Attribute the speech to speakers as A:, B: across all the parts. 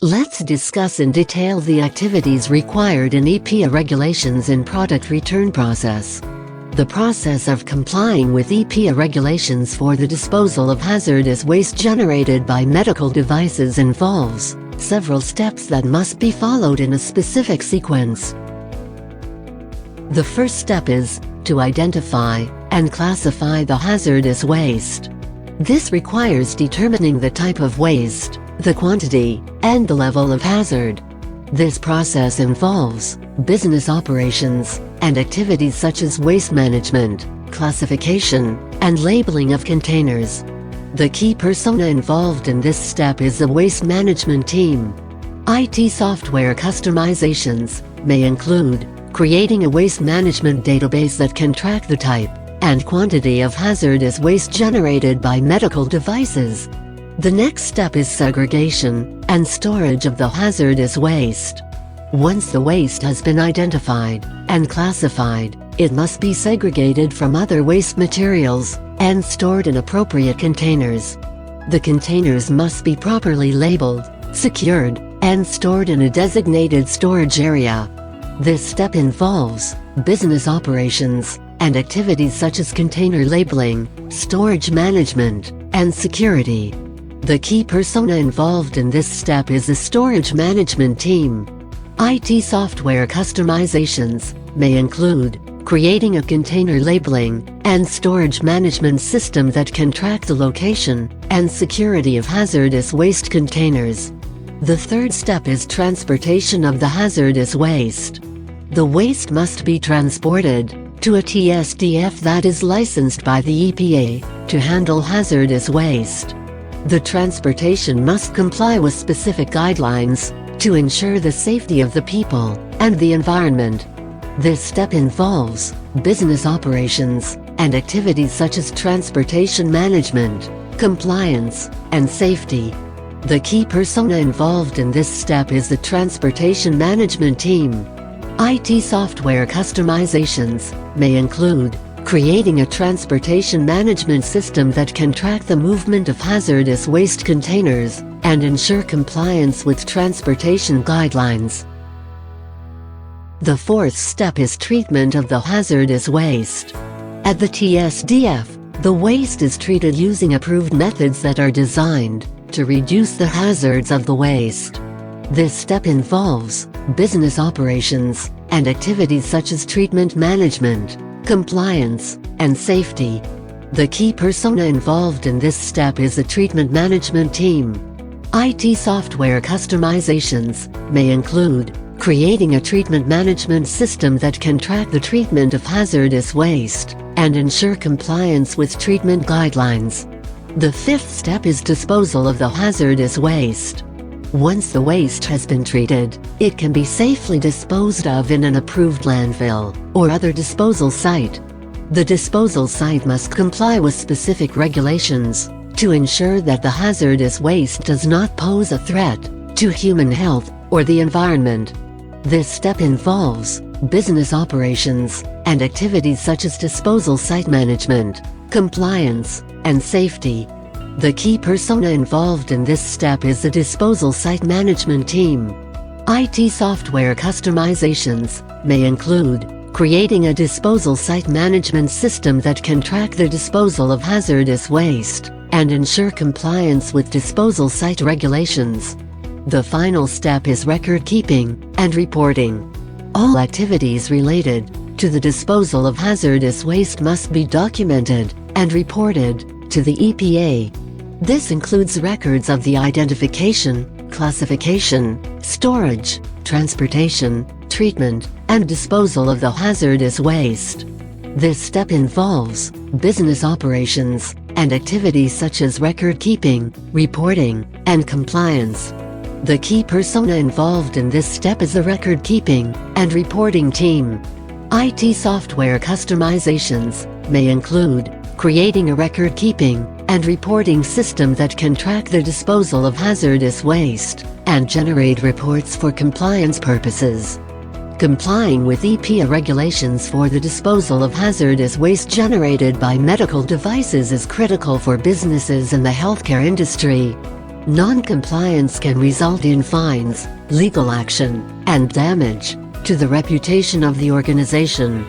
A: Let's discuss in detail the activities required in EPA regulations in product return process. The process of complying with EPA regulations for the disposal of hazardous waste generated by medical devices involves several steps that must be followed in a specific sequence. The first step is to identify and classify the hazardous waste. This requires determining the type of waste, the quantity, and the level of hazard. This process involves business operations and activities such as waste management, classification, and labeling of containers. The key persona involved in this step is the waste management team. IT software customizations may include creating a waste management database that can track the type and quantity of hazardous waste generated by medical devices. The next step is segregation and storage of the hazardous waste. Once the waste has been identified and classified, it must be segregated from other waste materials and stored in appropriate containers. The containers must be properly labeled, secured, and stored in a designated storage area. This step involves business operations and activities such as container labeling, storage management, and security. The key persona involved in this step is the storage management team. IT software customizations may include creating a container labeling and storage management system that can track the location and security of hazardous waste containers. The third step is transportation of the hazardous waste. The waste must be transported to a TSDF that is licensed by the EPA to handle hazardous waste. The transportation must comply with specific guidelines to ensure the safety of the people and the environment. This step involves business operations and activities such as transportation management, compliance, and safety. The key persona involved in this step is the transportation management team. IT software customizations may include creating a transportation management system that can track the movement of hazardous waste containers and ensure compliance with transportation guidelines. The fourth step is treatment of the hazardous waste. At the TSDF, the waste is treated using approved methods that are designed to reduce the hazards of the waste. This step involves business operations and activities such as treatment management, compliance, and safety. The key persona involved in this step is the treatment management team. IT software customizations may include creating a treatment management system that can track the treatment of hazardous waste and ensure compliance with treatment guidelines. The fifth step is disposal of the hazardous waste. Once the waste has been treated, it can be safely disposed of in an approved landfill or other disposal site. The disposal site must comply with specific regulations to ensure that the hazardous waste does not pose a threat to human health or the environment. This step involves business operations and activities such as disposal site management, compliance, and safety. The key persona involved in this step is the disposal site management team. IT software customizations may include creating a disposal site management system that can track the disposal of hazardous waste and ensure compliance with disposal site regulations. The final step is record keeping and reporting. All activities related to the disposal of hazardous waste must be documented and reported to the EPA. This includes records of the identification, classification, storage, transportation, treatment, and disposal of the hazardous waste. This step involves business operations and activities such as record keeping, reporting, and compliance. The key persona involved in this step is the record keeping and reporting team. IT software customizations may include creating a record keeping and reporting system that can track the disposal of hazardous waste and generate reports for compliance purposes. Complying with EPA regulations for the disposal of hazardous waste generated by medical devices is critical for businesses in the healthcare industry. Non-compliance can result in fines, legal action, and damage to the reputation of the organization.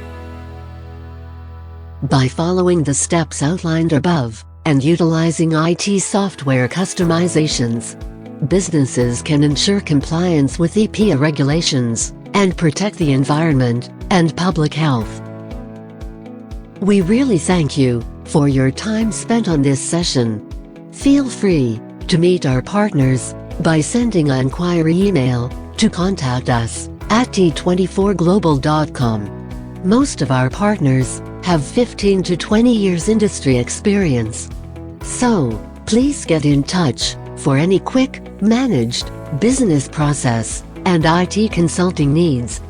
A: By following the steps outlined above, and utilizing IT software customizations, businesses can ensure compliance with EPA regulations, and protect the environment and public health. We really thank you for your time spent on this session. Feel free to meet our partners by sending an inquiry email to contact us at t24global.com. Most of our partners have 15 to 20 years industry experience. So, please get in touch for any quick, managed business process and IT consulting needs.